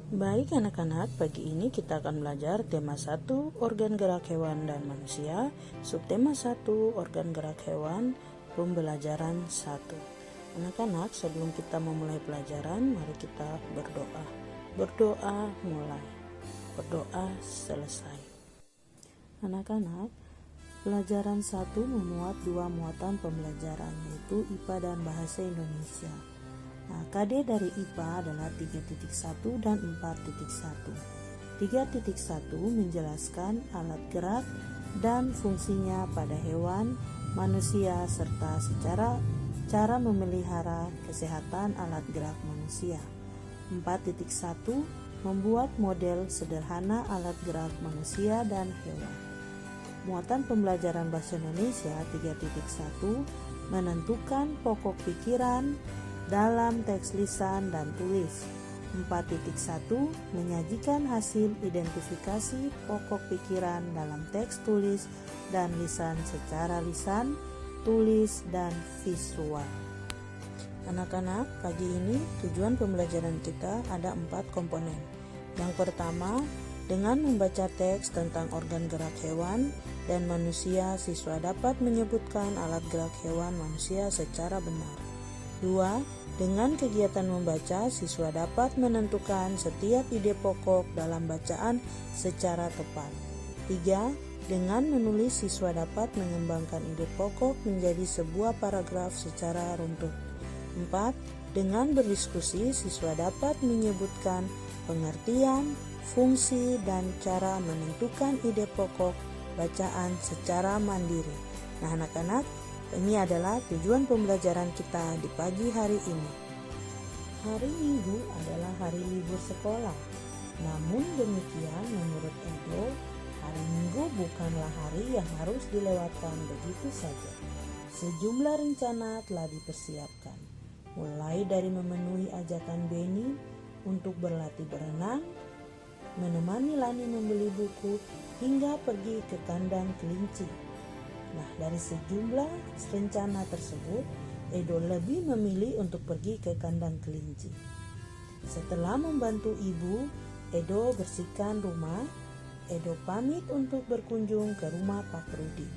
Baik anak-anak, pagi ini kita akan belajar tema 1, organ gerak hewan dan manusia, subtema 1, organ gerak hewan, pembelajaran 1. Anak-anak, sebelum kita memulai pelajaran, mari kita berdoa. Berdoa mulai, berdoa selesai. Anak-anak, pelajaran 1 memuat 2 muatan pembelajaran, yaitu IPA dan Bahasa Indonesia. Nah, KD dari IPA adalah 3.1 dan 4.1. 3.1 menjelaskan alat gerak dan fungsinya pada hewan, manusia, serta cara memelihara kesehatan alat gerak manusia. 4.1 membuat model sederhana alat gerak manusia dan hewan. Muatan pembelajaran Bahasa Indonesia 3.1 menentukan pokok pikiran dalam teks lisan dan tulis. 4.1 menyajikan hasil identifikasi pokok pikiran dalam teks tulis dan lisan secara lisan, tulis, dan visual. Anak-anak, pagi ini tujuan pembelajaran kita ada 4 komponen. Yang pertama, dengan membaca teks tentang organ gerak hewan dan manusia, siswa dapat menyebutkan alat gerak hewan manusia secara benar. 2. Dengan kegiatan membaca, siswa dapat menentukan setiap ide pokok dalam bacaan secara tepat. 3. Dengan menulis, siswa dapat mengembangkan ide pokok menjadi sebuah paragraf secara runtut. 4. Dengan berdiskusi, siswa dapat menyebutkan pengertian, fungsi, dan cara menentukan ide pokok bacaan secara mandiri. Nah, anak-anak, ini adalah tujuan pembelajaran kita di pagi hari ini. Hari Minggu adalah hari libur sekolah. Namun demikian, menurut Edo, hari Minggu bukanlah hari yang harus dilewatkan begitu saja. Sejumlah rencana telah dipersiapkan, mulai dari memenuhi ajakan Benny untuk berlatih berenang, menemani Lani membeli buku, hingga pergi ke kandang kelinci. Nah, dari sejumlah rencana tersebut, Edo lebih memilih untuk pergi ke kandang kelinci. Setelah membantu ibu, Edo bersihkan rumah. Edo pamit untuk berkunjung ke rumah Pak Rudi.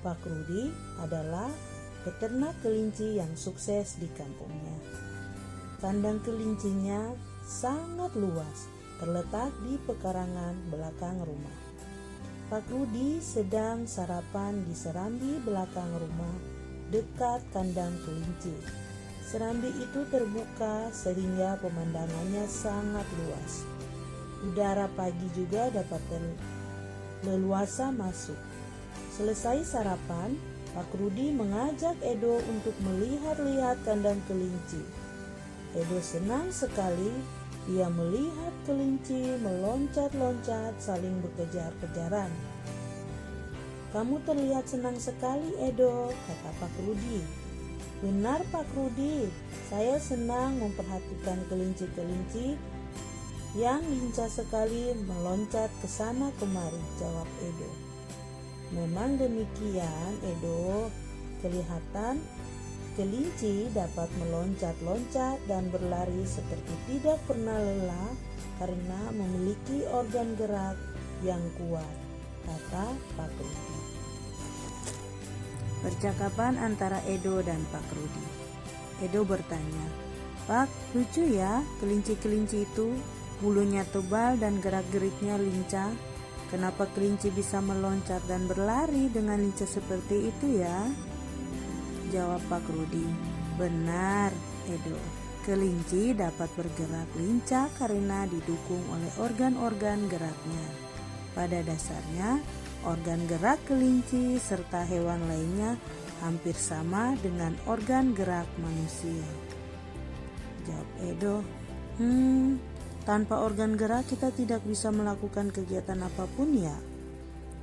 Pak Rudi adalah peternak kelinci yang sukses di kampungnya. Kandang kelincinya sangat luas, terletak di pekarangan belakang rumah. Pak Rudi sedang sarapan di serambi belakang rumah dekat kandang kelinci. Serambi itu terbuka sehingga pemandangannya sangat luas. Udara pagi juga dapat leluasa masuk. Selesai sarapan, Pak Rudi mengajak Edo untuk melihat-lihat kandang kelinci. Edo senang sekali. Dia melihat kelinci meloncat-loncat saling berkejar-kejaran. "Kamu terlihat senang sekali, Edo," kata Pak Rudi. "Benar, Pak Rudi. Saya senang memperhatikan kelinci-kelinci yang lincah sekali meloncat ke sana kemari," jawab Edo. Memang demikian, Edo. Kelihatan kelinci dapat meloncat-loncat dan berlari seperti tidak pernah lelah karena memiliki organ gerak yang kuat, kata Pak Rudi. Percakapan antara Edo dan Pak Rudi. Edo bertanya, "Pak, lucu ya kelinci-kelinci itu, bulunya tebal dan gerak-geriknya lincah. Kenapa kelinci bisa meloncat dan berlari dengan lincah seperti itu ya?" Jawab Pak Rudi. "Benar, Edo. Kelinci dapat bergerak lincah karena didukung oleh organ-organ geraknya. Pada dasarnya, organ gerak kelinci serta hewan lainnya hampir sama dengan organ gerak manusia." Jawab Edo. Tanpa organ gerak kita tidak bisa melakukan kegiatan apapun ya?"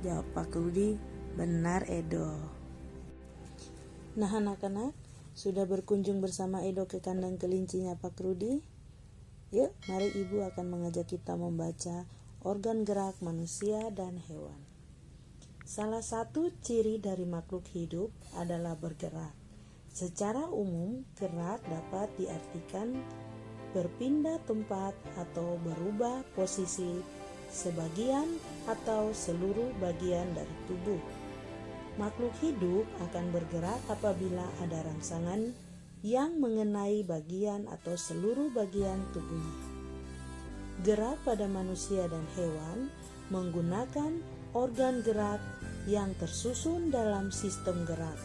Jawab Pak Rudi. "Benar, Edo." Nah, anak-anak, sudah berkunjung bersama Edo ke kandang kelincinya Pak Rudi? Yuk, mari ibu akan mengajak kita membaca organ gerak manusia dan hewan. Salah satu ciri dari makhluk hidup adalah bergerak. Secara umum, gerak dapat diartikan berpindah tempat atau berubah posisi sebagian atau seluruh bagian dari tubuh. Makhluk hidup akan bergerak apabila ada rangsangan yang mengenai bagian atau seluruh bagian tubuhnya. Gerak pada manusia dan hewan menggunakan organ gerak yang tersusun dalam sistem gerak.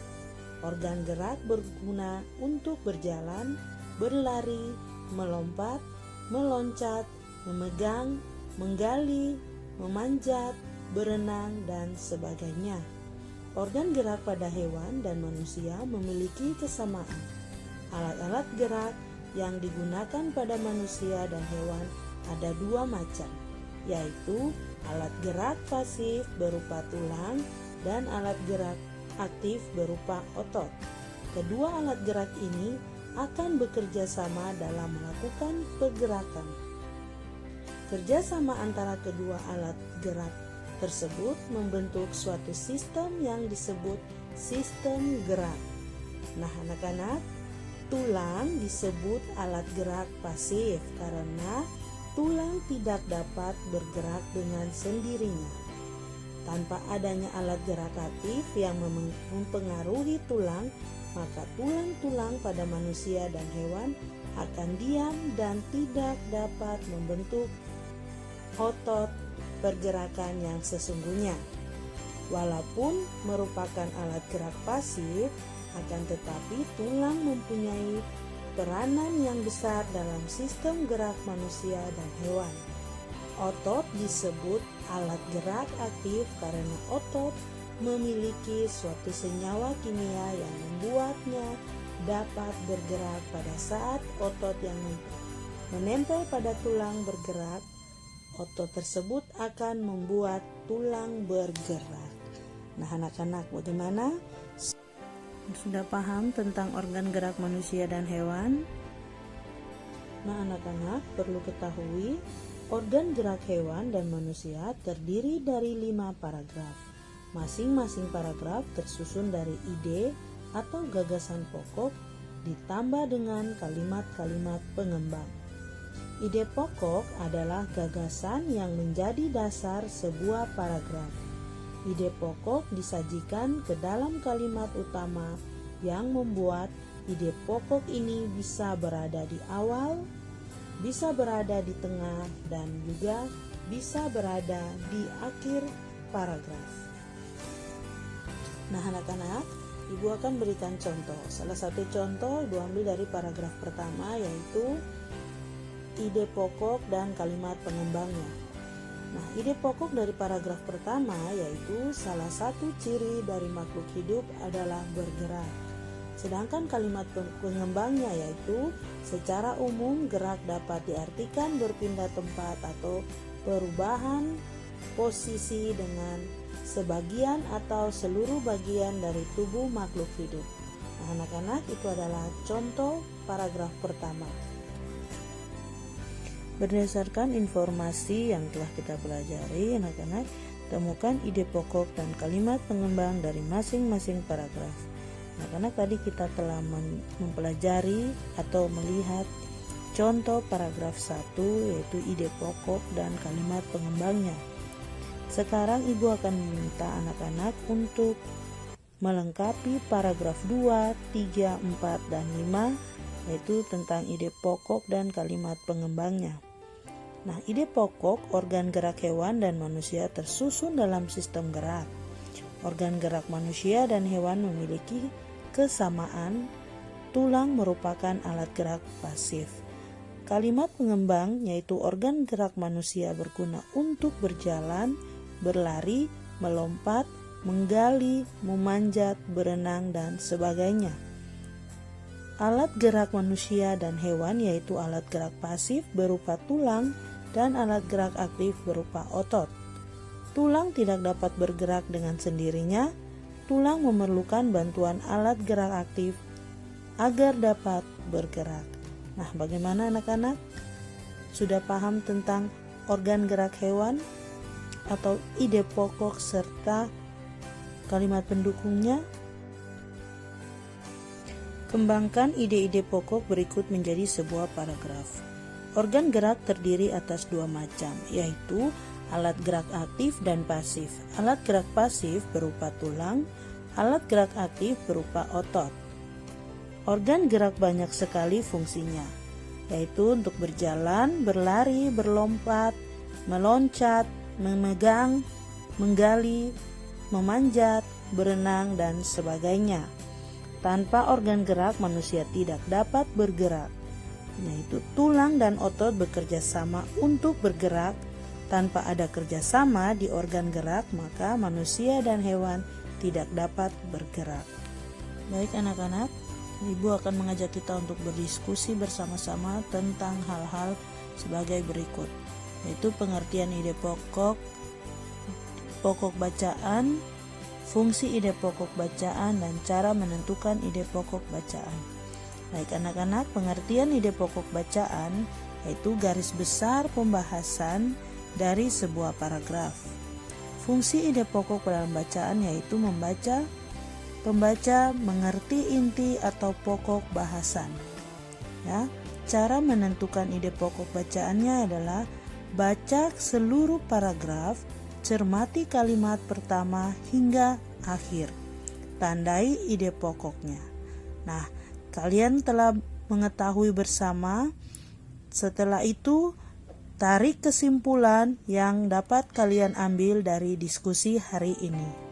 Organ gerak berguna untuk berjalan, berlari, melompat, meloncat, memegang, menggali, memanjat, berenang, dan sebagainya. Organ gerak pada hewan dan manusia memiliki kesamaan. Alat-alat gerak yang digunakan pada manusia dan hewan ada dua macam, yaitu alat gerak pasif berupa tulang dan alat gerak aktif berupa otot. Kedua alat gerak ini akan bekerja sama dalam melakukan pergerakan. Kerjasama antara kedua alat gerak tersebut membentuk suatu sistem yang disebut sistem gerak. Nah, anak-anak, tulang disebut alat gerak pasif karena tulang tidak dapat bergerak dengan sendirinya. Tanpa adanya alat gerak aktif yang mempengaruhi tulang, maka tulang-tulang pada manusia dan hewan akan diam dan tidak dapat membentuk otot pergerakan yang sesungguhnya. Walaupun merupakan alat gerak pasif, akan tetapi tulang mempunyai peranan yang besar dalam sistem gerak manusia dan hewan. Otot disebut alat gerak aktif karena otot memiliki suatu senyawa kimia yang membuatnya dapat bergerak pada saat otot yang menempel pada tulang bergerak. Otot tersebut akan membuat tulang bergerak. Nah, anak-anak, bagaimana? Sudah paham tentang organ gerak manusia dan hewan? Nah, anak-anak perlu ketahui organ gerak hewan dan manusia terdiri dari 5 paragraf. Masing-masing paragraf tersusun dari ide atau gagasan pokok ditambah dengan kalimat-kalimat pengembang. Ide pokok adalah gagasan yang menjadi dasar sebuah paragraf. Ide pokok disajikan ke dalam kalimat utama yang membuat ide pokok ini bisa berada di awal, bisa berada di tengah, dan juga bisa berada di akhir paragraf. Nah, anak-anak, Ibu akan berikan contoh. Salah satu contoh Ibu ambil dari paragraf pertama, yaitu ide pokok dan kalimat pengembangnya. Nah, ide pokok dari paragraf pertama yaitu salah satu ciri dari makhluk hidup adalah bergerak. Sedangkan kalimat pengembangnya yaitu secara umum gerak dapat diartikan berpindah tempat atau perubahan posisi dengan sebagian atau seluruh bagian dari tubuh makhluk hidup. Nah, anak-anak, itu adalah contoh paragraf pertama. Berdasarkan informasi yang telah kita pelajari, anak-anak, temukan ide pokok dan kalimat pengembang dari masing-masing paragraf. Anak-anak, tadi kita telah mempelajari atau melihat contoh paragraf 1, yaitu ide pokok dan kalimat pengembangnya. Sekarang Ibu akan meminta anak-anak untuk melengkapi paragraf 2, 3, 4, dan 5, yaitu tentang ide pokok dan kalimat pengembangnya. Nah, ide pokok organ gerak hewan dan manusia tersusun dalam sistem gerak. Organ gerak manusia dan hewan memiliki kesamaan. Tulang merupakan alat gerak pasif. Kalimat pengembang yaitu organ gerak manusia berguna untuk berjalan, berlari, melompat, menggali, memanjat, berenang, dan sebagainya. Alat gerak manusia dan hewan yaitu alat gerak pasif berupa tulang dan alat gerak aktif berupa otot. Tulang tidak dapat bergerak dengan sendirinya. Tulang memerlukan bantuan alat gerak aktif agar dapat bergerak. Nah, bagaimana anak-anak? Sudah paham tentang organ gerak hewan atau ide pokok serta kalimat pendukungnya? Kembangkan ide-ide pokok berikut menjadi sebuah paragraf. Organ gerak terdiri atas dua macam, yaitu alat gerak aktif dan pasif. Alat gerak pasif berupa tulang, alat gerak aktif berupa otot. Organ gerak banyak sekali fungsinya, yaitu untuk berjalan, berlari, berlompat, meloncat, memegang, menggali, memanjat, berenang, dan sebagainya. Tanpa organ gerak, manusia tidak dapat bergerak, yaitu tulang dan otot bekerja sama untuk bergerak. Tanpa ada kerjasama di organ gerak, maka manusia dan hewan tidak dapat bergerak. Baik anak-anak, Ibu akan mengajak kita untuk berdiskusi bersama-sama tentang hal-hal sebagai berikut, yaitu pengertian ide pokok bacaan, fungsi ide pokok bacaan, dan cara menentukan ide pokok bacaan. Baik anak-anak, pengertian ide pokok bacaan yaitu garis besar pembahasan dari sebuah paragraf. Fungsi ide pokok dalam bacaan yaitu pembaca mengerti inti atau pokok bahasan. Ya, cara menentukan ide pokok bacaannya adalah baca seluruh paragraf, cermati kalimat pertama hingga akhir, tandai ide pokoknya. Nah, kalian telah mengetahui bersama. Setelah itu, tarik kesimpulan yang dapat kalian ambil dari diskusi hari ini.